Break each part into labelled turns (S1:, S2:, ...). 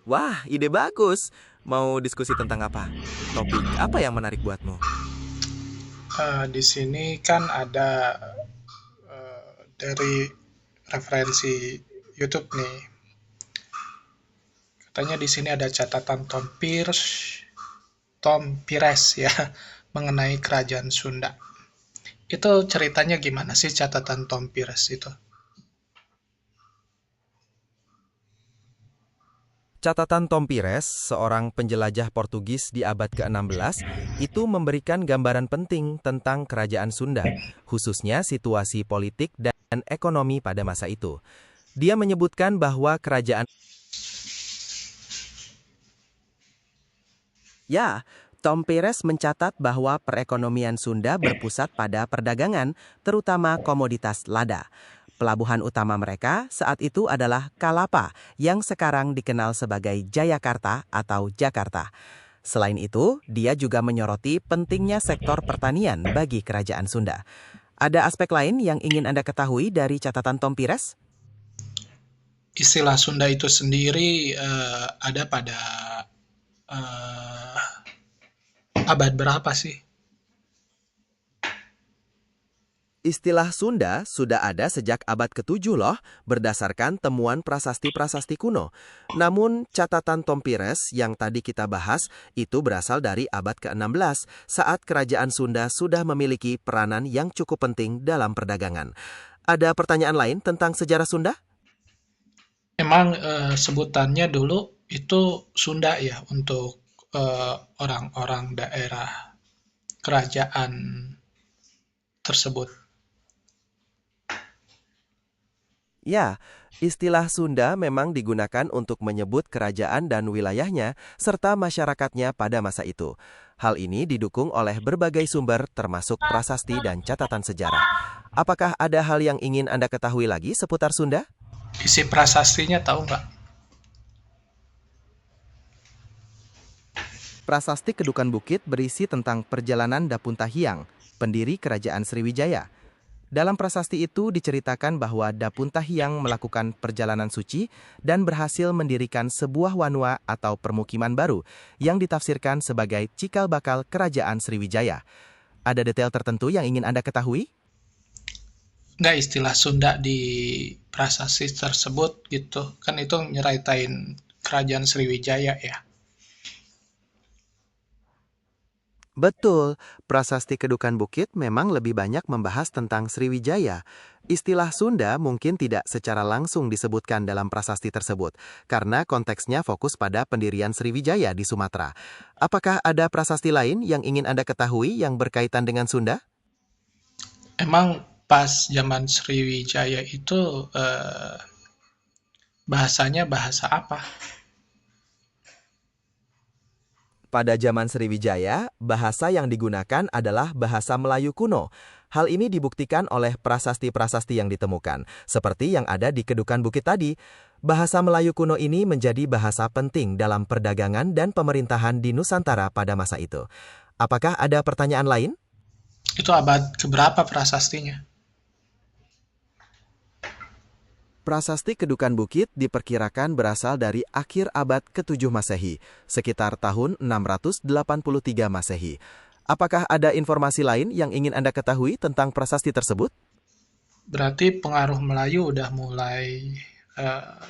S1: Wah, ide bagus. Mau diskusi tentang apa? Topik apa yang menarik buatmu?
S2: Di sini kan ada dari referensi YouTube nih. Katanya di sini ada catatan Tom Pires ya mengenai kerajaan Sunda. Itu ceritanya gimana sih catatan Tom Pires itu?
S1: Catatan Tom Pires, seorang penjelajah Portugis di abad ke-16, itu memberikan gambaran penting tentang kerajaan Sunda, khususnya situasi politik dan ekonomi pada masa itu. Dia menyebutkan bahwa kerajaan. Ya, Tom Pires mencatat bahwa perekonomian Sunda berpusat pada perdagangan, terutama komoditas lada. Pelabuhan utama mereka saat itu adalah Kalapa, yang sekarang dikenal sebagai Jayakarta atau Jakarta. Selain itu, dia juga menyoroti pentingnya sektor pertanian bagi kerajaan Sunda. Ada aspek lain yang ingin Anda ketahui dari catatan Tom Pires?
S2: Istilah Sunda itu sendiri ada pada eh, abad berapa sih?
S1: Istilah Sunda sudah ada sejak abad ke-7 loh, berdasarkan temuan prasasti-prasasti kuno. Namun, catatan Tom Pires yang tadi kita bahas itu berasal dari abad ke-16, saat kerajaan Sunda sudah memiliki peranan yang cukup penting dalam perdagangan. Ada pertanyaan lain tentang sejarah Sunda?
S2: Emang sebutannya dulu itu Sunda ya untuk orang-orang daerah kerajaan tersebut.
S1: Ya, istilah Sunda memang digunakan untuk menyebut kerajaan dan wilayahnya serta masyarakatnya pada masa itu. Hal ini didukung oleh berbagai sumber termasuk prasasti dan catatan sejarah. Apakah ada hal yang ingin Anda ketahui lagi seputar Sunda?
S2: Isi prasastinya tahu nggak?
S1: Prasasti Kedukan Bukit berisi tentang perjalanan Dapuntahiang, pendiri kerajaan Sriwijaya. Dalam prasasti itu diceritakan bahwa Dapuntahiang melakukan perjalanan suci dan berhasil mendirikan sebuah wanua atau permukiman baru yang ditafsirkan sebagai cikal bakal kerajaan Sriwijaya. Ada detail tertentu yang ingin Anda ketahui?
S2: Nggak istilah Sunda di prasasti tersebut gitu. Kan itu nyeritain kerajaan Sriwijaya ya.
S1: Betul, prasasti Kedukan Bukit memang lebih banyak membahas tentang Sriwijaya. Istilah Sunda mungkin tidak secara langsung disebutkan dalam prasasti tersebut, karena konteksnya fokus pada pendirian Sriwijaya di Sumatera. Apakah ada prasasti lain yang ingin Anda ketahui yang berkaitan dengan Sunda?
S2: Emang pas zaman Sriwijaya itu bahasanya bahasa apa?
S1: Pada zaman Sriwijaya, bahasa yang digunakan adalah bahasa Melayu kuno. Hal ini dibuktikan oleh prasasti-prasasti yang ditemukan, seperti yang ada di Kedukan Bukit tadi. Bahasa Melayu kuno ini menjadi bahasa penting dalam perdagangan dan pemerintahan di Nusantara pada masa itu. Apakah ada pertanyaan lain?
S2: Itu abad keberapa prasastinya?
S1: Prasasti Kedukan Bukit diperkirakan berasal dari akhir abad ke-7 Masehi, sekitar tahun 683 Masehi. Apakah ada informasi lain yang ingin Anda ketahui tentang prasasti tersebut?
S2: Berarti pengaruh Melayu udah mulai eh,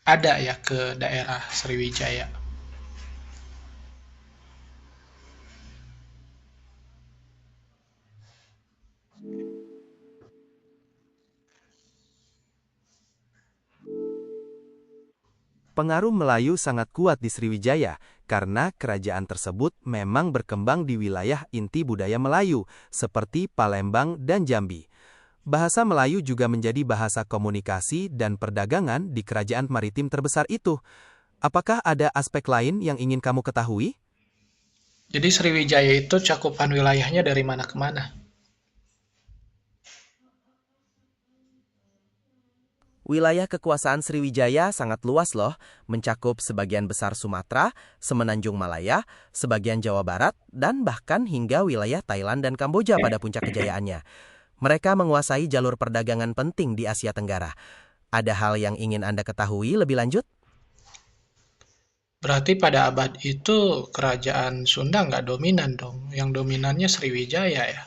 S2: ada ya ke daerah Sriwijaya.
S1: Pengaruh Melayu sangat kuat di Sriwijaya karena kerajaan tersebut memang berkembang di wilayah inti budaya Melayu seperti Palembang dan Jambi. Bahasa Melayu juga menjadi bahasa komunikasi dan perdagangan di kerajaan maritim terbesar itu. Apakah ada aspek lain yang ingin kamu ketahui?
S2: Jadi Sriwijaya itu cakupan wilayahnya dari mana ke mana?
S1: Wilayah kekuasaan Sriwijaya sangat luas loh, mencakup sebagian besar Sumatera, Semenanjung Malaya, sebagian Jawa Barat, dan bahkan hingga wilayah Thailand dan Kamboja pada puncak kejayaannya. Mereka menguasai jalur perdagangan penting di Asia Tenggara. Ada hal yang ingin Anda ketahui lebih lanjut?
S2: Berarti pada abad itu kerajaan Sunda nggak dominan dong. Yang dominannya Sriwijaya ya.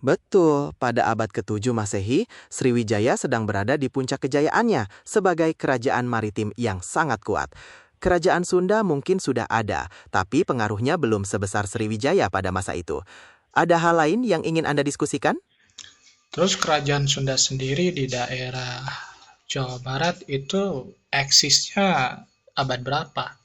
S1: Betul, pada abad ke-7 Masehi, Sriwijaya sedang berada di puncak kejayaannya sebagai kerajaan maritim yang sangat kuat. Kerajaan Sunda mungkin sudah ada, tapi pengaruhnya belum sebesar Sriwijaya pada masa itu. Ada hal lain yang ingin Anda diskusikan?
S2: Terus kerajaan Sunda sendiri di daerah Jawa Barat itu eksisnya abad berapa?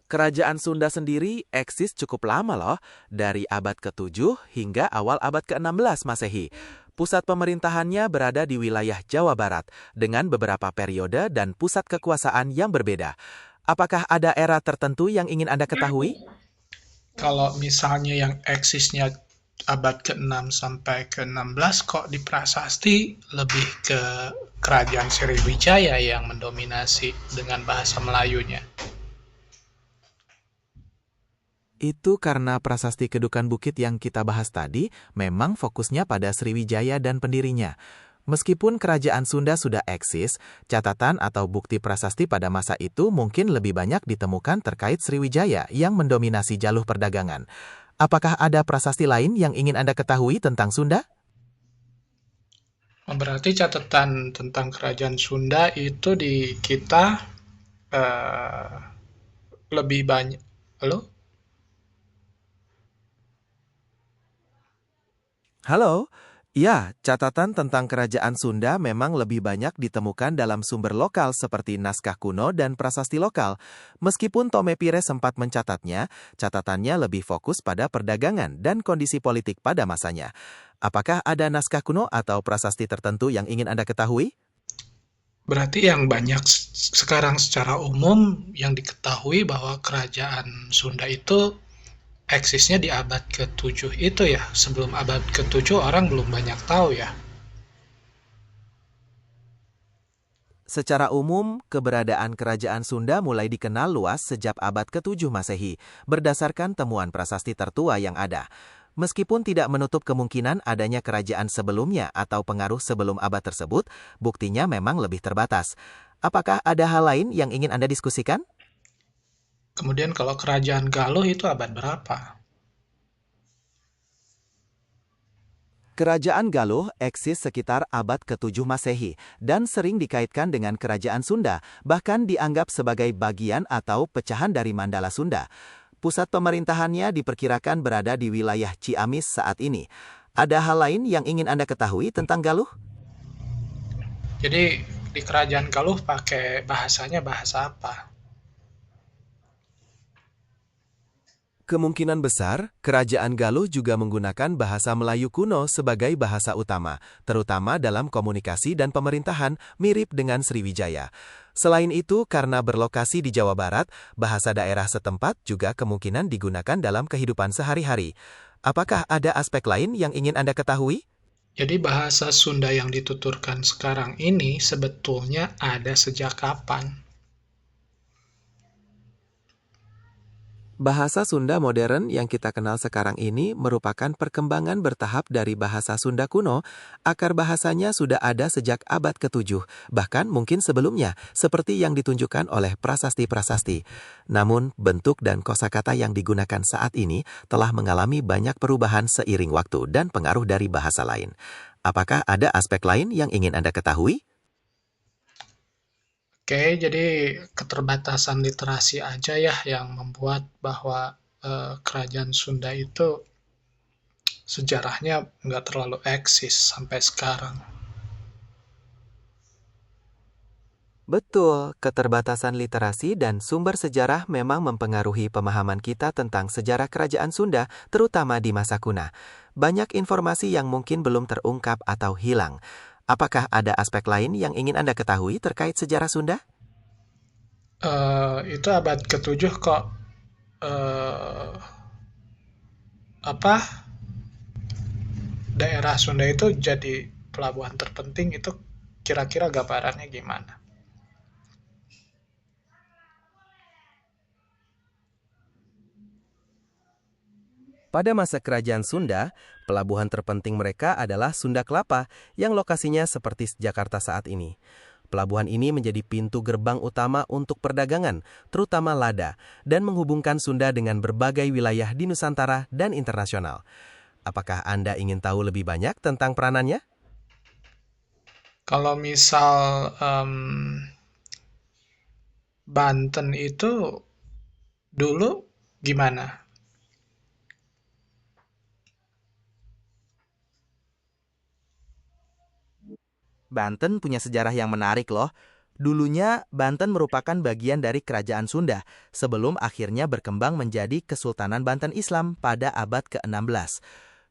S1: Kerajaan Sunda sendiri eksis cukup lama loh, dari abad ke-7 hingga awal abad ke-16 Masehi. Pusat pemerintahannya berada di wilayah Jawa Barat, dengan beberapa periode dan pusat kekuasaan yang berbeda. Apakah ada era tertentu yang ingin Anda ketahui?
S2: Kalau misalnya yang eksisnya abad ke-6 sampai ke-16 kok di prasasti lebih ke kerajaan Sriwijaya yang mendominasi dengan bahasa Melayunya.
S1: Itu karena prasasti Kedukan Bukit yang kita bahas tadi memang fokusnya pada Sriwijaya dan pendirinya. Meskipun kerajaan Sunda sudah eksis, catatan atau bukti prasasti pada masa itu mungkin lebih banyak ditemukan terkait Sriwijaya yang mendominasi jalur perdagangan. Apakah ada prasasti lain yang ingin Anda ketahui tentang Sunda?
S2: Berarti catatan tentang kerajaan Sunda itu di kita eh, lebih banyak. Halo?
S1: Halo? Ya, catatan tentang kerajaan Sunda memang lebih banyak ditemukan dalam sumber lokal seperti naskah kuno dan prasasti lokal. Meskipun Tome Pire sempat mencatatnya, catatannya lebih fokus pada perdagangan dan kondisi politik pada masanya. Apakah ada naskah kuno atau prasasti tertentu yang ingin Anda ketahui?
S2: Berarti yang banyak sekarang secara umum yang diketahui bahwa kerajaan Sunda itu eksisnya di abad ke-7 itu ya. Sebelum abad ke-7 orang belum banyak tahu ya.
S1: Secara umum, keberadaan kerajaan Sunda mulai dikenal luas sejak abad ke-7 Masehi, berdasarkan temuan prasasti tertua yang ada. Meskipun tidak menutup kemungkinan adanya kerajaan sebelumnya atau pengaruh sebelum abad tersebut, buktinya memang lebih terbatas. Apakah ada hal lain yang ingin Anda diskusikan?
S2: Kemudian kalau kerajaan Galuh itu abad berapa?
S1: Kerajaan Galuh eksis sekitar abad ke-7 Masehi dan sering dikaitkan dengan kerajaan Sunda, bahkan dianggap sebagai bagian atau pecahan dari Mandala Sunda. Pusat pemerintahannya diperkirakan berada di wilayah Ciamis saat ini. Ada hal lain yang ingin Anda ketahui tentang Galuh?
S2: Jadi di kerajaan Galuh pakai bahasanya bahasa apa?
S1: Kemungkinan besar, kerajaan Galuh juga menggunakan bahasa Melayu kuno sebagai bahasa utama, terutama dalam komunikasi dan pemerintahan mirip dengan Sriwijaya. Selain itu, karena berlokasi di Jawa Barat, bahasa daerah setempat juga kemungkinan digunakan dalam kehidupan sehari-hari. Apakah ada aspek lain yang ingin Anda ketahui?
S2: Jadi bahasa Sunda yang dituturkan sekarang ini sebetulnya ada sejak kapan?
S1: Bahasa Sunda modern yang kita kenal sekarang ini merupakan perkembangan bertahap dari bahasa Sunda kuno. Akar bahasanya sudah ada sejak abad ke-7, bahkan mungkin sebelumnya, seperti yang ditunjukkan oleh prasasti-prasasti. Namun, bentuk dan kosakata yang digunakan saat ini telah mengalami banyak perubahan seiring waktu dan pengaruh dari bahasa lain. Apakah ada aspek lain yang ingin Anda ketahui?
S2: Oke, jadi keterbatasan literasi aja ya yang membuat bahwa kerajaan Sunda itu sejarahnya nggak terlalu eksis sampai sekarang.
S1: Betul, keterbatasan literasi dan sumber sejarah memang mempengaruhi pemahaman kita tentang sejarah kerajaan Sunda, terutama di masa kuno. Banyak informasi yang mungkin belum terungkap atau hilang. Apakah ada aspek lain yang ingin Anda ketahui terkait sejarah Sunda?
S2: Itu abad ke-7 kok eh, apa daerah Sunda itu jadi pelabuhan terpenting itu kira-kira gambarannya gimana?
S1: Pada masa kerajaan Sunda, pelabuhan terpenting mereka adalah Sunda Kelapa yang lokasinya seperti Jakarta saat ini. Pelabuhan ini menjadi pintu gerbang utama untuk perdagangan, terutama lada, dan menghubungkan Sunda dengan berbagai wilayah di Nusantara dan internasional. Apakah Anda ingin tahu lebih banyak tentang peranannya?
S2: Kalau misal Banten itu dulu gimana?
S1: Banten punya sejarah yang menarik loh. Dulunya, Banten merupakan bagian dari Kerajaan Sunda, sebelum akhirnya berkembang menjadi Kesultanan Banten Islam pada abad ke-16.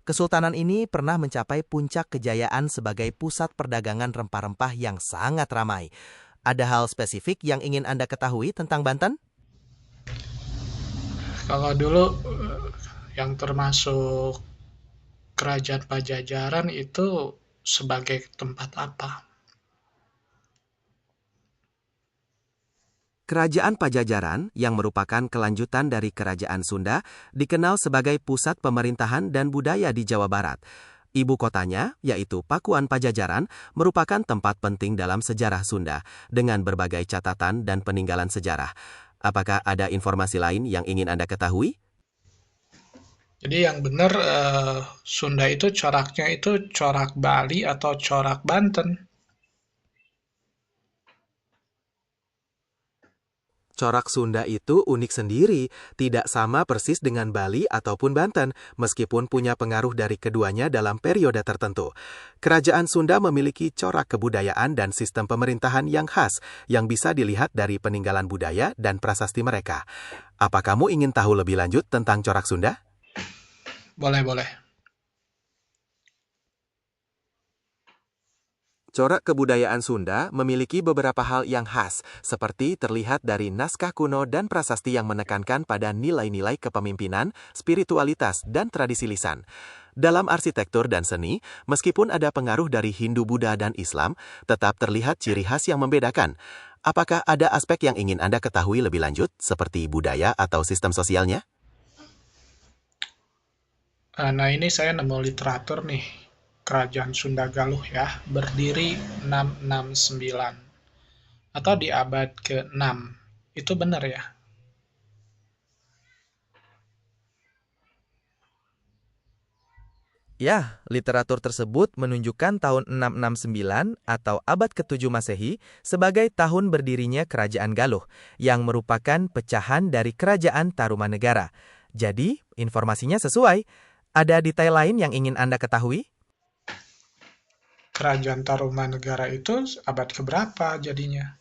S1: Kesultanan ini pernah mencapai puncak kejayaan sebagai pusat perdagangan rempah-rempah yang sangat ramai. Ada hal spesifik yang ingin Anda ketahui tentang Banten?
S2: Kalau dulu yang termasuk Kerajaan Pajajaran itu sebagai tempat apa?
S1: Kerajaan Pajajaran, yang merupakan kelanjutan dari Kerajaan Sunda, dikenal sebagai pusat pemerintahan dan budaya di Jawa Barat. Ibu kotanya, yaitu Pakuan Pajajaran, merupakan tempat penting dalam sejarah Sunda, dengan berbagai catatan dan peninggalan sejarah. Apakah ada informasi lain yang ingin Anda ketahui?
S2: Jadi yang benar Sunda itu coraknya itu corak Bali atau corak Banten?
S1: Corak Sunda itu unik sendiri, tidak sama persis dengan Bali ataupun Banten, meskipun punya pengaruh dari keduanya dalam periode tertentu. Kerajaan Sunda memiliki corak kebudayaan dan sistem pemerintahan yang khas, yang bisa dilihat dari peninggalan budaya dan prasasti mereka. Apa kamu ingin tahu lebih lanjut tentang corak Sunda?
S2: Boleh, boleh.
S1: Corak kebudayaan Sunda memiliki beberapa hal yang khas, seperti terlihat dari naskah kuno dan prasasti yang menekankan pada nilai-nilai kepemimpinan, spiritualitas, dan tradisi lisan. Dalam arsitektur dan seni, meskipun ada pengaruh dari Hindu, Buddha, dan Islam, tetap terlihat ciri khas yang membedakan. Apakah ada aspek yang ingin Anda ketahui lebih lanjut, seperti budaya atau sistem sosialnya?
S2: Nah, ini saya nemu literatur nih. Kerajaan Sunda Galuh ya, berdiri 669 atau di abad ke-6. Itu benar ya?
S1: Ya, literatur tersebut menunjukkan tahun 669 atau abad ke-7 Masehi sebagai tahun berdirinya Kerajaan Galuh, yang merupakan pecahan dari Kerajaan Tarumanegara. Jadi, informasinya sesuai. Ada detail lain yang ingin Anda ketahui?
S2: Kerajaan Tarumanegara itu abad keberapa jadinya?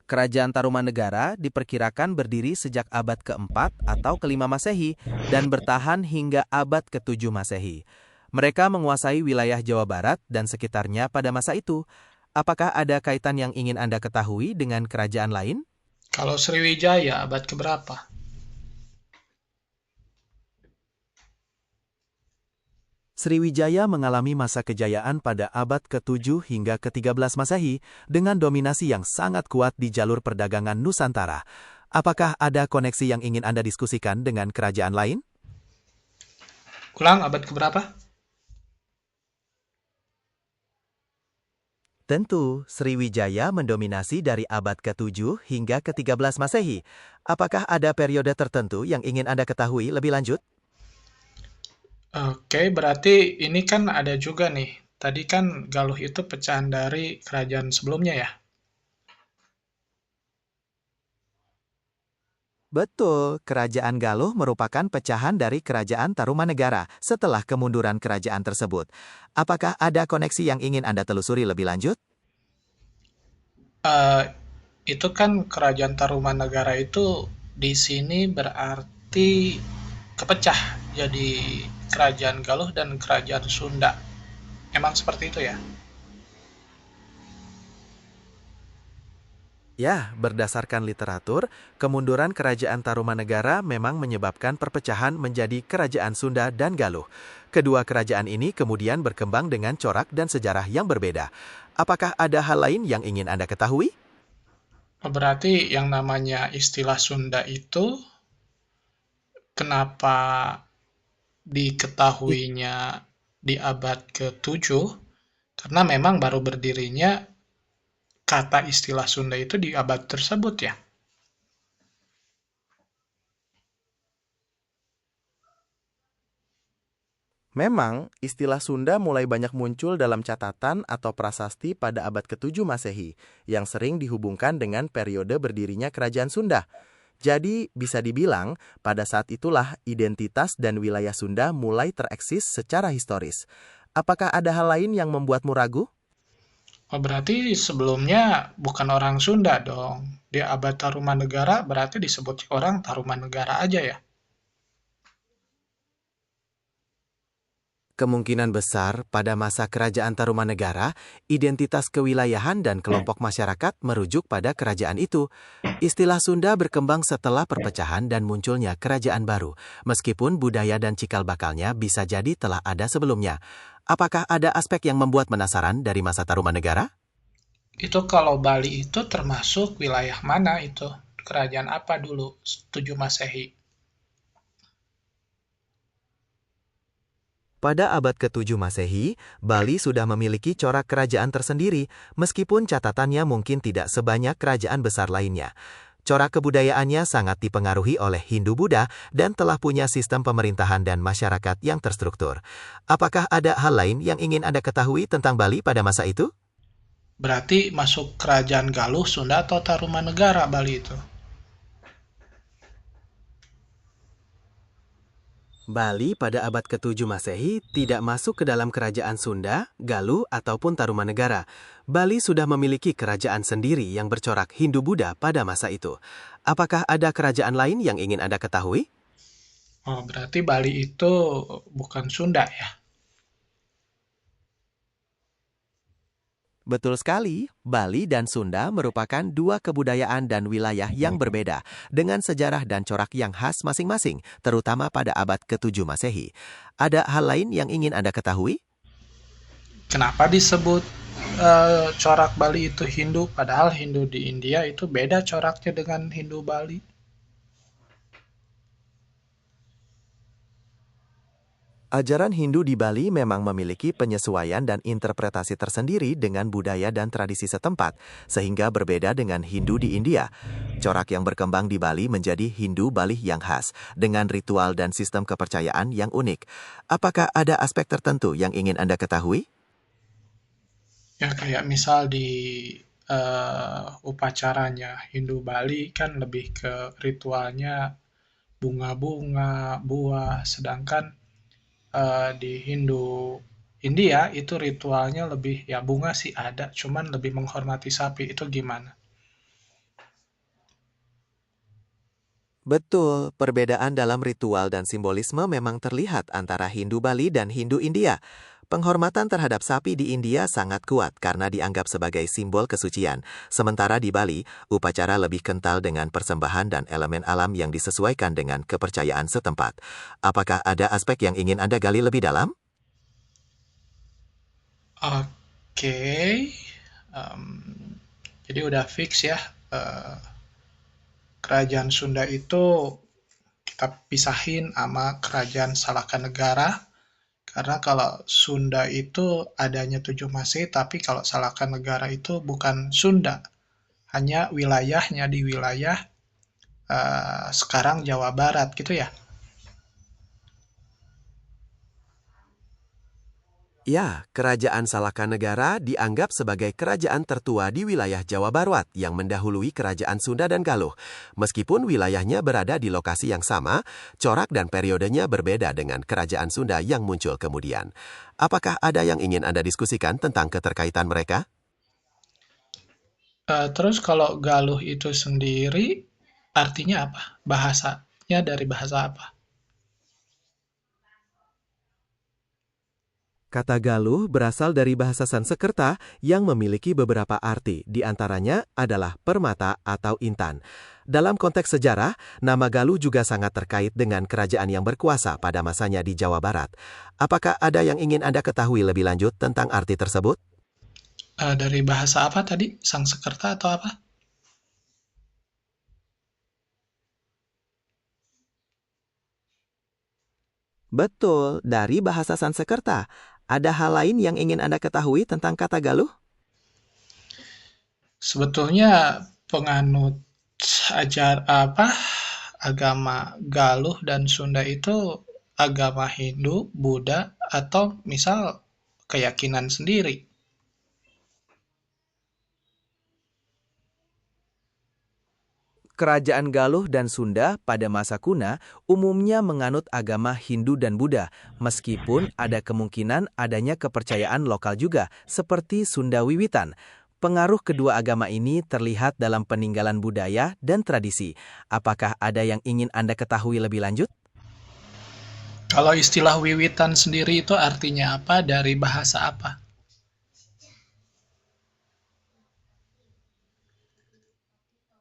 S1: Kerajaan Tarumanegara diperkirakan berdiri sejak abad ke-4 atau ke-5 Masehi dan bertahan hingga abad ke-7 Masehi. Mereka menguasai wilayah Jawa Barat dan sekitarnya pada masa itu. Apakah ada kaitan yang ingin Anda ketahui dengan kerajaan lain?
S2: Kalau Sriwijaya abad keberapa?
S1: Sriwijaya mengalami masa kejayaan pada abad ke-7 hingga ke-13 Masehi dengan dominasi yang sangat kuat di jalur perdagangan Nusantara. Apakah ada koneksi yang ingin Anda diskusikan dengan kerajaan lain?
S2: Ulang, abad keberapa?
S1: Tentu, Sriwijaya mendominasi dari abad ke-7 hingga ke-13 Masehi. Apakah ada periode tertentu yang ingin Anda ketahui lebih lanjut?
S2: Oke, berarti ini kan ada juga nih. Tadi kan Galuh itu pecahan dari kerajaan sebelumnya ya?
S1: Betul, Kerajaan Galuh merupakan pecahan dari Kerajaan Tarumanegara setelah kemunduran kerajaan tersebut. Apakah ada koneksi yang ingin Anda telusuri lebih lanjut?
S2: Eh, itu kan kerajaan Tarumanegara itu di sini berarti kepecah jadi kerajaan Galuh dan kerajaan Sunda. Emang seperti itu ya?
S1: Ya, berdasarkan literatur, kemunduran Kerajaan Tarumanegara memang menyebabkan perpecahan menjadi Kerajaan Sunda dan Galuh. Kedua kerajaan ini kemudian berkembang dengan corak dan sejarah yang berbeda. Apakah ada hal lain yang ingin Anda ketahui?
S2: Berarti yang namanya istilah Sunda itu kenapa
S1: I-
S2: diketahuinya di abad ke-7? Karena memang baru berdirinya kata istilah Sunda itu di abad tersebut ya.
S1: Memang, istilah Sunda mulai banyak muncul dalam catatan atau prasasti pada abad ke-7 Masehi, yang sering dihubungkan dengan periode berdirinya Kerajaan Sunda. Jadi, bisa dibilang, pada saat itulah identitas dan wilayah Sunda mulai tereksis secara historis. Apakah ada hal lain yang membuatmu ragu?
S2: Berarti sebelumnya bukan orang Sunda dong. Di abad Tarumanegara berarti disebut orang Tarumanegara aja ya.
S1: Kemungkinan besar pada masa Kerajaan Tarumanegara, identitas kewilayahan dan kelompok masyarakat merujuk pada kerajaan itu. Istilah Sunda berkembang setelah perpecahan dan munculnya kerajaan baru, meskipun budaya dan cikal bakalnya bisa jadi telah ada sebelumnya. Apakah ada aspek yang membuat penasaran dari masa Tarumanegara?
S2: Itu kalau Bali itu termasuk wilayah mana itu? Kerajaan apa dulu? 7 Masehi.
S1: Pada abad ke-7 Masehi, Bali sudah memiliki corak kerajaan tersendiri, meskipun catatannya mungkin tidak sebanyak kerajaan besar lainnya. Corak kebudayaannya sangat dipengaruhi oleh Hindu-Buddha dan telah punya sistem pemerintahan dan masyarakat yang terstruktur. Apakah ada hal lain yang ingin Anda ketahui tentang Bali pada masa itu?
S2: Berarti masuk kerajaan Galuh, Sunda atau Tarumanegara Bali itu?
S1: Bali pada abad ke-7 Masehi tidak masuk ke dalam kerajaan Sunda, Galuh, ataupun Tarumanegara. Bali sudah memiliki kerajaan sendiri yang bercorak Hindu-Buddha pada masa itu. Apakah ada kerajaan lain yang ingin Anda ketahui?
S2: Oh, berarti Bali itu bukan Sunda ya?
S1: Betul sekali, Bali dan Sunda merupakan dua kebudayaan dan wilayah yang berbeda, dengan sejarah dan corak yang khas masing-masing, terutama pada abad ke-7 Masehi. Ada hal lain yang ingin Anda ketahui?
S2: Kenapa disebut corak Bali itu Hindu, padahal Hindu di India itu beda coraknya dengan Hindu Bali?
S1: Ajaran Hindu di Bali memang memiliki penyesuaian dan interpretasi tersendiri dengan budaya dan tradisi setempat, sehingga berbeda dengan Hindu di India. Corak yang berkembang di Bali menjadi Hindu Bali yang khas, dengan ritual dan sistem kepercayaan yang unik. Apakah ada aspek tertentu yang ingin Anda ketahui?
S2: Ya kayak misal di upacaranya Hindu Bali kan lebih ke ritualnya bunga-bunga, buah, sedangkan di Hindu India itu ritualnya lebih ya bunga sih ada, cuman lebih menghormati sapi. Itu gimana?
S1: Betul, perbedaan dalam ritual dan simbolisme memang terlihat antara Hindu Bali dan Hindu India. Penghormatan terhadap sapi di India sangat kuat karena dianggap sebagai simbol kesucian. Sementara di Bali, upacara lebih kental dengan persembahan dan elemen alam yang disesuaikan dengan kepercayaan setempat. Apakah ada aspek yang ingin Anda gali lebih dalam?
S2: Oke, em, jadi udah fix ya. eh, Kerajaan Sunda itu kita pisahin sama Kerajaan Salakanegara. Karena kalau Sunda itu adanya 7 Masehi, tapi kalau Salakanegara itu bukan Sunda, hanya wilayahnya di wilayah sekarang Jawa Barat gitu ya.
S1: Ya, Kerajaan Salakanegara dianggap sebagai kerajaan tertua di wilayah Jawa Barat yang mendahului Kerajaan Sunda dan Galuh. Meskipun wilayahnya berada di lokasi yang sama, corak dan periodenya berbeda dengan Kerajaan Sunda yang muncul kemudian. Apakah ada yang ingin Anda diskusikan tentang keterkaitan mereka?
S2: Terus kalau Galuh itu sendiri artinya apa? Bahasanya dari bahasa apa?
S1: Kata Galuh berasal dari bahasa Sanskerta yang memiliki beberapa arti, di antaranya adalah permata atau intan. Dalam konteks sejarah, nama Galuh juga sangat terkait dengan kerajaan yang berkuasa pada masanya di Jawa Barat. Apakah ada yang ingin Anda ketahui lebih lanjut tentang arti tersebut?
S2: Dari bahasa apa tadi? Sangsekerta atau apa?
S3: Betul, dari bahasa Sanskerta. Ada hal lain yang ingin Anda ketahui tentang kata Galuh?
S2: Sebetulnya penganut agama Galuh dan Sunda itu agama Hindu, Buddha, atau misal keyakinan sendiri.
S1: Kerajaan Galuh dan Sunda pada masa kuna umumnya menganut agama Hindu dan Buddha, meskipun ada kemungkinan adanya kepercayaan lokal juga, seperti Sunda Wiwitan. Pengaruh kedua agama ini terlihat dalam peninggalan budaya dan tradisi. Apakah ada yang ingin Anda ketahui lebih lanjut?
S2: Kalau istilah wiwitan sendiri itu artinya apa, dari bahasa apa?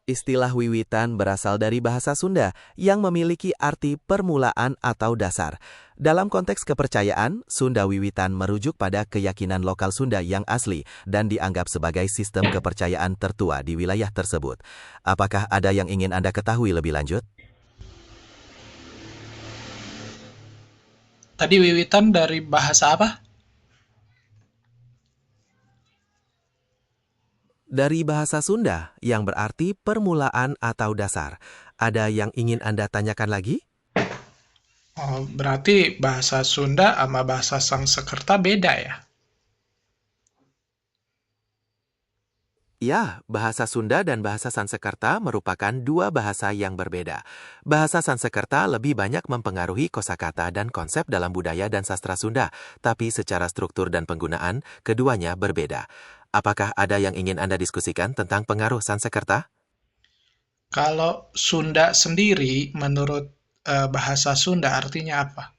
S1: Istilah wiwitan berasal dari bahasa Sunda yang memiliki arti permulaan atau dasar. Dalam konteks kepercayaan, Sunda Wiwitan merujuk pada keyakinan lokal Sunda yang asli dan dianggap sebagai sistem kepercayaan tertua di wilayah tersebut. Apakah ada yang ingin Anda ketahui lebih lanjut?
S2: Tadi wiwitan dari bahasa apa?
S1: Dari bahasa Sunda yang berarti permulaan atau dasar. Ada yang ingin Anda tanyakan lagi?
S2: Oh, berarti bahasa Sunda sama bahasa Sangsekerta beda ya?
S1: Ya, bahasa Sunda dan bahasa Sanskerta merupakan dua bahasa yang berbeda. Bahasa Sanskerta lebih banyak mempengaruhi kosakata dan konsep dalam budaya dan sastra Sunda, tapi secara struktur dan penggunaan, keduanya berbeda. Apakah ada yang ingin Anda diskusikan tentang pengaruh Sanskerta?
S2: Kalau Sunda sendiri, menurut bahasa Sunda artinya apa?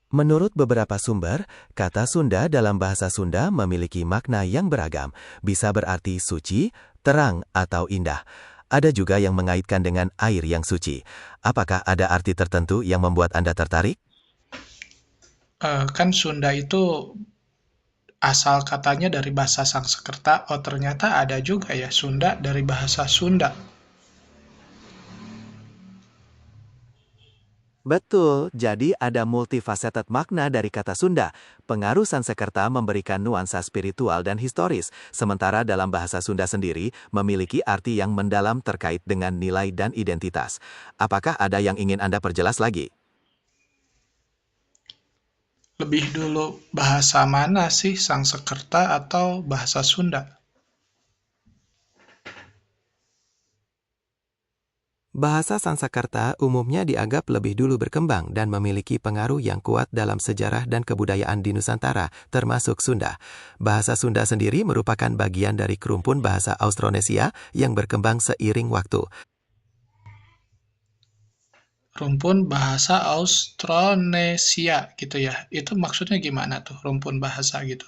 S1: Menurut beberapa sumber, kata Sunda dalam bahasa Sunda memiliki makna yang beragam, bisa berarti suci, terang, atau indah. Ada juga yang mengaitkan dengan air yang suci. Apakah ada arti tertentu yang membuat Anda tertarik?
S2: Kan Sunda itu asal katanya dari bahasa Sangsekerta. Oh, ternyata ada juga ya Sunda dari bahasa Sunda.
S1: Betul, jadi ada multifaceted makna dari kata Sunda. Pengaruh Sanskerta memberikan nuansa spiritual dan historis, sementara dalam bahasa Sunda sendiri memiliki arti yang mendalam terkait dengan nilai dan identitas. Apakah ada yang ingin Anda perjelas lagi?
S2: Lebih dulu bahasa mana sih, Sangsekerta atau bahasa Sunda?
S1: Bahasa Sanskerta umumnya dianggap lebih dulu berkembang dan memiliki pengaruh yang kuat dalam sejarah dan kebudayaan di Nusantara, termasuk Sunda. Bahasa Sunda sendiri merupakan bagian dari kerumpun bahasa Austronesia yang berkembang seiring waktu.
S2: Rumpun bahasa Austronesia gitu ya. Itu maksudnya gimana tuh, rumpun bahasa gitu?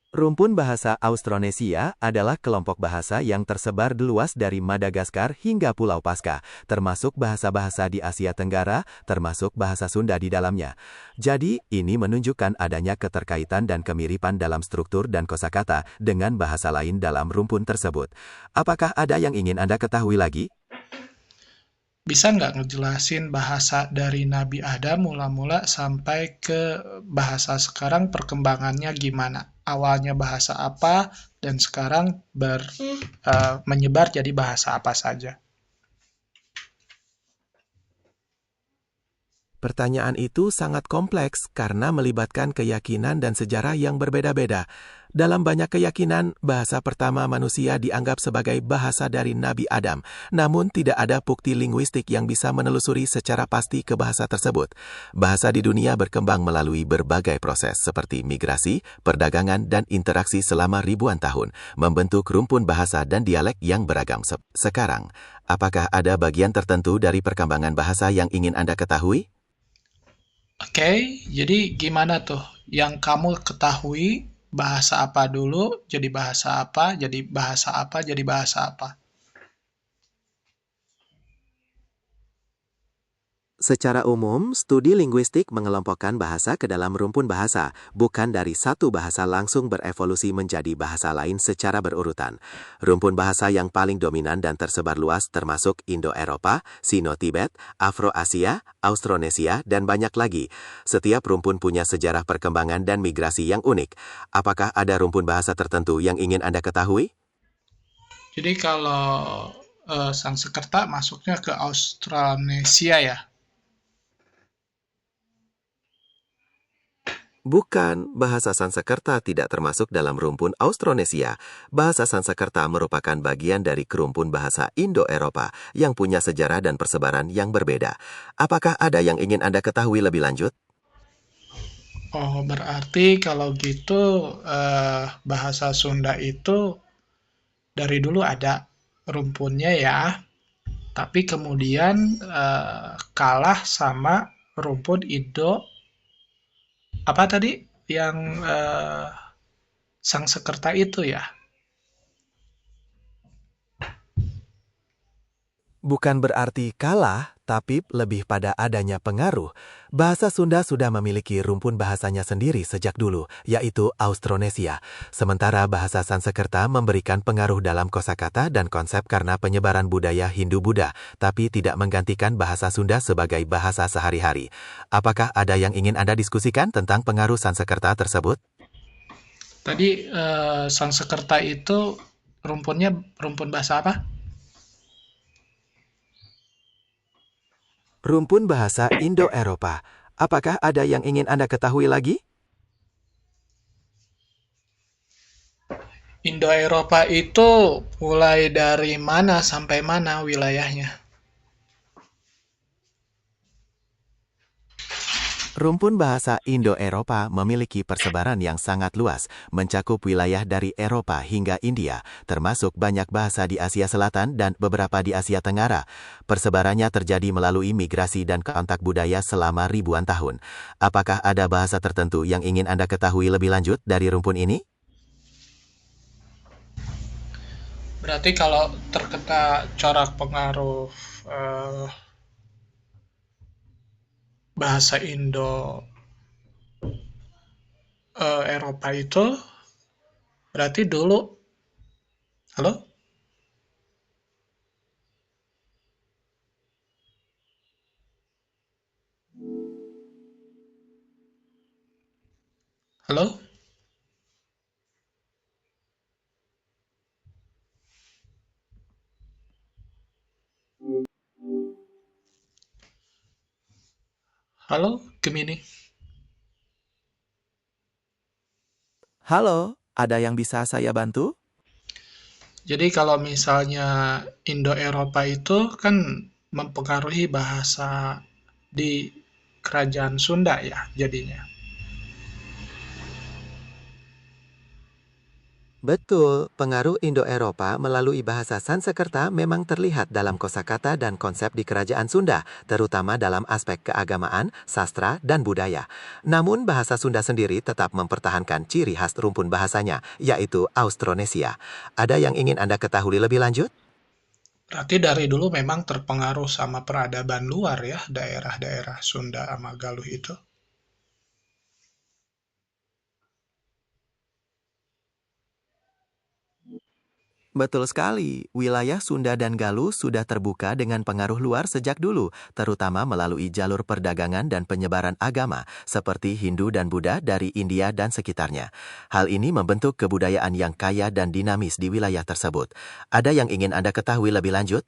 S1: Rumpun bahasa Austronesia adalah kelompok bahasa yang tersebar luas dari Madagaskar hingga Pulau Paskah, termasuk bahasa-bahasa di Asia Tenggara, termasuk bahasa Sunda di dalamnya. Jadi, ini menunjukkan adanya keterkaitan dan kemiripan dalam struktur dan kosakata dengan bahasa lain dalam rumpun tersebut. Apakah ada yang ingin Anda ketahui lagi?
S2: Bisa nggak ngejelasin bahasa dari Nabi Adam mula-mula sampai ke bahasa sekarang, perkembangannya gimana? Awalnya bahasa apa dan sekarang menyebar jadi bahasa apa saja?
S1: Pertanyaan itu sangat kompleks karena melibatkan keyakinan dan sejarah yang berbeda-beda. Dalam banyak keyakinan, bahasa pertama manusia dianggap sebagai bahasa dari Nabi Adam, namun tidak ada bukti linguistik yang bisa menelusuri secara pasti ke bahasa tersebut. Bahasa di dunia berkembang melalui berbagai proses seperti migrasi, perdagangan, dan interaksi selama ribuan tahun, membentuk rumpun bahasa dan dialek yang beragam sekarang. Apakah ada bagian tertentu dari perkembangan bahasa yang ingin Anda ketahui?
S2: Oke, jadi gimana tuh yang kamu ketahui, bahasa apa dulu, jadi bahasa apa, jadi bahasa apa, jadi bahasa apa?
S3: Secara umum, studi linguistik mengelompokkan bahasa ke dalam rumpun bahasa, bukan dari satu bahasa langsung berevolusi menjadi bahasa lain secara berurutan. Rumpun bahasa yang paling dominan dan tersebar luas termasuk Indo-Eropa, Sino-Tibet, Afro-Asia, Austronesia, dan banyak lagi. Setiap rumpun punya sejarah perkembangan dan migrasi yang unik. Apakah ada rumpun bahasa tertentu yang ingin Anda ketahui?
S2: Jadi kalau Sanskerta masuknya ke Austronesia ya.
S3: Bukan, bahasa Sanskerta tidak termasuk dalam rumpun Austronesia. Bahasa Sanskerta merupakan bagian dari kerumpun bahasa Indo-Eropa yang punya sejarah dan persebaran yang berbeda. Apakah ada yang ingin Anda ketahui lebih lanjut?
S2: Oh, berarti kalau gitu bahasa Sunda itu dari dulu ada rumpunnya ya, tapi kemudian kalah sama rumpun Indo apa tadi yang Sanskerta itu ya.
S3: Bukan berarti kalah, tapi lebih pada adanya pengaruh. Bahasa Sunda sudah memiliki rumpun bahasanya sendiri sejak dulu, yaitu Austronesia. Sementara bahasa Sanskerta memberikan pengaruh dalam kosakata dan konsep karena penyebaran budaya Hindu-Buddha, tapi tidak menggantikan bahasa Sunda sebagai bahasa sehari-hari. Apakah ada yang ingin Anda diskusikan tentang pengaruh Sanskerta tersebut?
S2: Tadi Sanskerta itu rumpunnya rumpun bahasa apa?
S3: Rumpun bahasa Indo-Eropa. Apakah ada yang ingin Anda ketahui lagi?
S2: Indo-Eropa itu mulai dari mana sampai mana wilayahnya?
S3: Rumpun bahasa Indo-Eropa memiliki persebaran yang sangat luas, mencakup wilayah dari Eropa hingga India, termasuk banyak bahasa di Asia Selatan dan beberapa di Asia Tenggara. Persebarannya terjadi melalui migrasi dan kontak budaya selama ribuan tahun. Apakah ada bahasa tertentu yang ingin Anda ketahui lebih lanjut dari rumpun ini?
S2: Berarti kalau terkena corak pengaruh eh, bahasa Indo Eropa itu berarti dulu, halo, halo, halo, Gemini.
S3: Halo, ada yang bisa saya bantu?
S2: Jadi kalau misalnya Indo-Eropa itu kan mempengaruhi bahasa di kerajaan Sunda ya jadinya.
S3: Betul, pengaruh Indo-Eropa melalui bahasa Sanskerta memang terlihat dalam kosakata dan konsep di Kerajaan Sunda, terutama dalam aspek keagamaan, sastra, dan budaya. Namun bahasa Sunda sendiri tetap mempertahankan ciri khas rumpun bahasanya, yaitu Austronesia. Ada yang ingin Anda ketahui lebih lanjut?
S2: Berarti dari dulu memang terpengaruh sama peradaban luar ya, daerah-daerah Sunda sama Galuh itu.
S3: Betul sekali, wilayah Sunda dan Galuh sudah terbuka dengan pengaruh luar sejak dulu, terutama melalui jalur perdagangan dan penyebaran agama, seperti Hindu dan Buddha dari India dan sekitarnya. Hal ini membentuk kebudayaan yang kaya dan dinamis di wilayah tersebut. Ada yang ingin Anda ketahui lebih lanjut?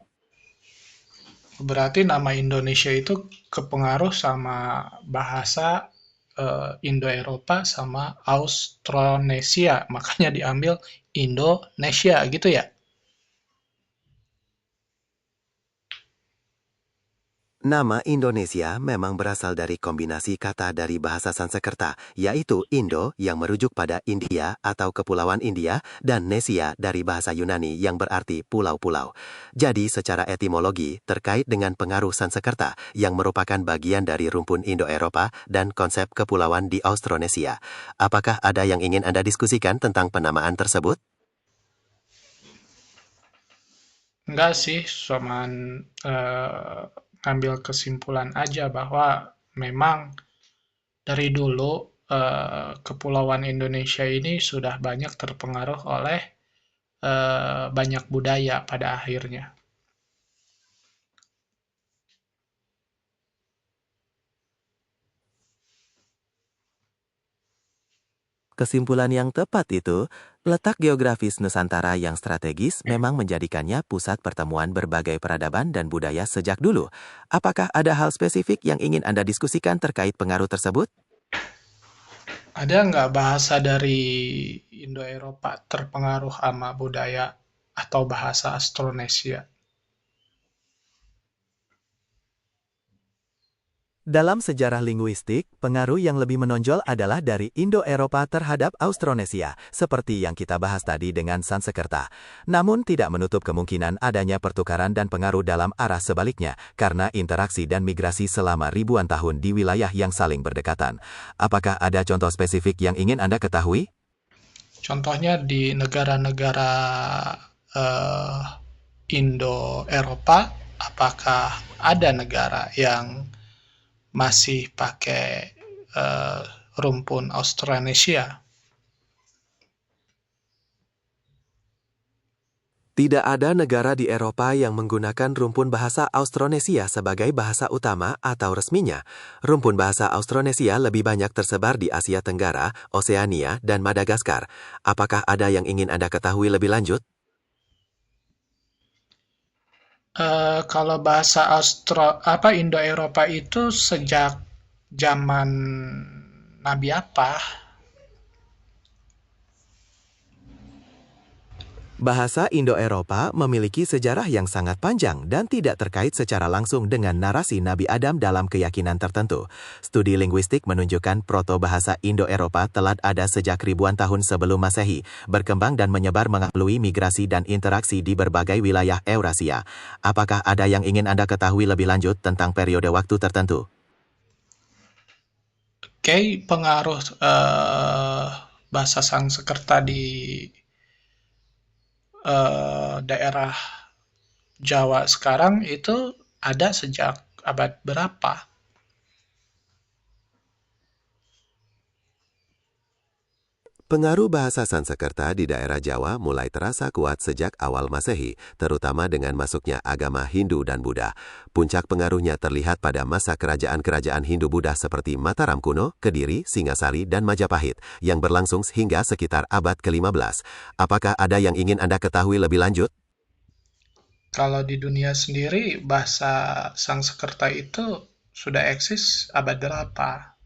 S2: Berarti nama Indonesia itu kepengaruh sama bahasa Indo-Eropa sama Austronesia, makanya diambil Indonesia gitu ya.
S3: Nama Indonesia memang berasal dari kombinasi kata dari bahasa Sanskerta, yaitu Indo yang merujuk pada India atau Kepulauan India, dan Nesia dari bahasa Yunani yang berarti pulau-pulau. Jadi secara etimologi terkait dengan pengaruh Sanskerta yang merupakan bagian dari rumpun Indo-Eropa dan konsep kepulauan di Austronesia. Apakah ada yang ingin Anda diskusikan tentang penamaan tersebut?
S2: Enggak sih, cuman ngambil kesimpulan aja bahwa memang dari dulu Kepulauan Indonesia ini sudah banyak terpengaruh oleh banyak budaya pada akhirnya.
S3: Kesimpulan yang tepat itu, letak geografis Nusantara yang strategis memang menjadikannya pusat pertemuan berbagai peradaban dan budaya sejak dulu. Apakah ada hal spesifik yang ingin Anda diskusikan terkait pengaruh tersebut?
S2: Ada nggak bahasa dari Indo-Eropa terpengaruh sama budaya atau bahasa Austronesia?
S3: Dalam sejarah linguistik, pengaruh yang lebih menonjol adalah dari Indo-Eropa terhadap Austronesia, seperti yang kita bahas tadi dengan Sanskerta. Namun tidak menutup kemungkinan adanya pertukaran dan pengaruh dalam arah sebaliknya, karena interaksi dan migrasi selama ribuan tahun di wilayah yang saling berdekatan. Apakah ada contoh spesifik yang ingin Anda ketahui?
S2: Contohnya di negara-negara eh, Indo-Eropa, apakah ada negara yang masih pakai eh, rumpun Austronesia?
S3: Tidak ada negara di Eropa yang menggunakan rumpun bahasa Austronesia sebagai bahasa utama atau resminya. Rumpun bahasa Austronesia lebih banyak tersebar di Asia Tenggara, Oseania, dan Madagaskar. Apakah ada yang ingin Anda ketahui lebih lanjut?
S2: Kalau bahasa Indo-Eropa itu sejak zaman Nabi apa?
S3: Bahasa Indo-Eropa memiliki sejarah yang sangat panjang dan tidak terkait secara langsung dengan narasi Nabi Adam dalam keyakinan tertentu. Studi linguistik menunjukkan proto-bahasa Indo-Eropa telah ada sejak ribuan tahun sebelum Masehi, berkembang dan menyebar melalui migrasi dan interaksi di berbagai wilayah Eurasia. Apakah ada yang ingin Anda ketahui lebih lanjut tentang periode waktu tertentu?
S2: Oke, pengaruh bahasa Sanskerta di daerah Jawa sekarang itu ada sejak abad berapa?
S3: Pengaruh bahasa Sanskerta di daerah Jawa mulai terasa kuat sejak awal Masehi, terutama dengan masuknya agama Hindu dan Buddha. Puncak pengaruhnya terlihat pada masa kerajaan-kerajaan Hindu-Buddha seperti Mataram kuno, Kediri, Singasari, dan Majapahit, yang berlangsung hingga sekitar abad ke-15. Apakah ada yang ingin Anda ketahui lebih lanjut?
S2: Kalau di dunia sendiri, bahasa Sanskerta itu sudah eksis abad berapa?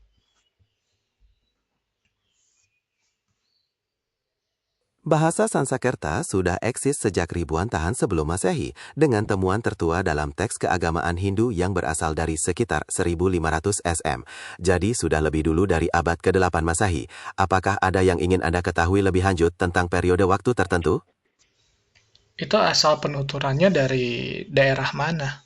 S3: Bahasa Sanskerta sudah eksis sejak ribuan tahun sebelum Masehi, dengan temuan tertua dalam teks keagamaan Hindu yang berasal dari sekitar 1500 SM. Jadi sudah lebih dulu dari abad ke-8 Masehi. Apakah ada yang ingin Anda ketahui lebih lanjut tentang periode waktu tertentu?
S2: Itu asal penuturannya dari daerah mana?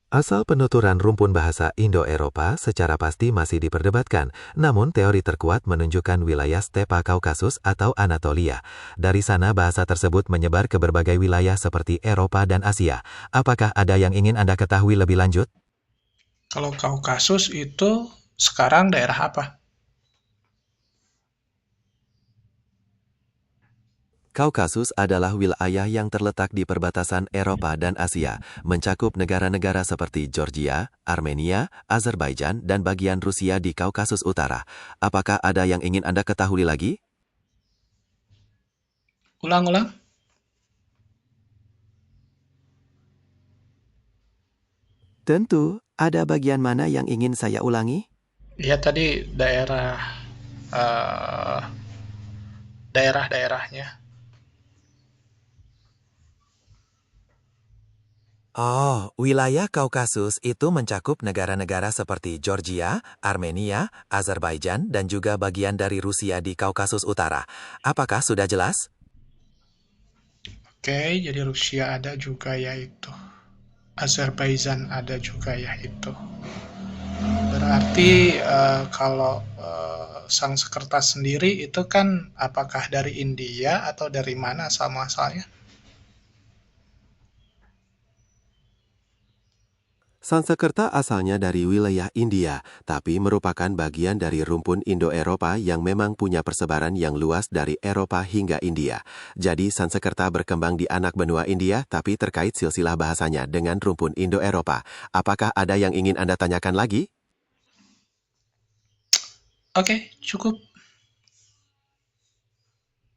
S3: Asal penuturan rumpun bahasa Indo-Eropa secara pasti masih diperdebatkan, namun teori terkuat menunjukkan wilayah stepa Kaukasus atau Anatolia. Dari sana bahasa tersebut menyebar ke berbagai wilayah seperti Eropa dan Asia. Apakah ada yang ingin Anda ketahui lebih lanjut?
S2: Kalau Kaukasus itu sekarang daerah apa?
S3: Kaukasus adalah wilayah yang terletak di perbatasan Eropa dan Asia, mencakup negara-negara seperti Georgia, Armenia, Azerbaijan, dan bagian Rusia di Kaukasus Utara. Apakah ada yang ingin Anda ketahui lagi?
S2: Ulang-ulang?
S3: Tentu, ada bagian mana yang ingin saya ulangi?
S2: Ya tadi eh, daerah-daerahnya.
S3: Oh, wilayah Kaukasus itu mencakup negara-negara seperti Georgia, Armenia, Azerbaijan, dan juga bagian dari Rusia di Kaukasus Utara. Apakah sudah jelas?
S2: Oke, jadi Rusia ada juga ya itu. Azerbaijan ada juga ya itu. Berarti kalau Sanskerta sendiri itu kan apakah dari India atau dari mana asal-muasalnya?
S3: Sansekerta asalnya dari wilayah India, tapi merupakan bagian dari rumpun Indo-Eropa yang memang punya persebaran yang luas dari Eropa hingga India. Jadi Sansekerta berkembang di anak benua India, tapi terkait silsilah bahasanya dengan rumpun Indo-Eropa. Apakah ada yang ingin Anda tanyakan lagi?
S2: Oke, cukup.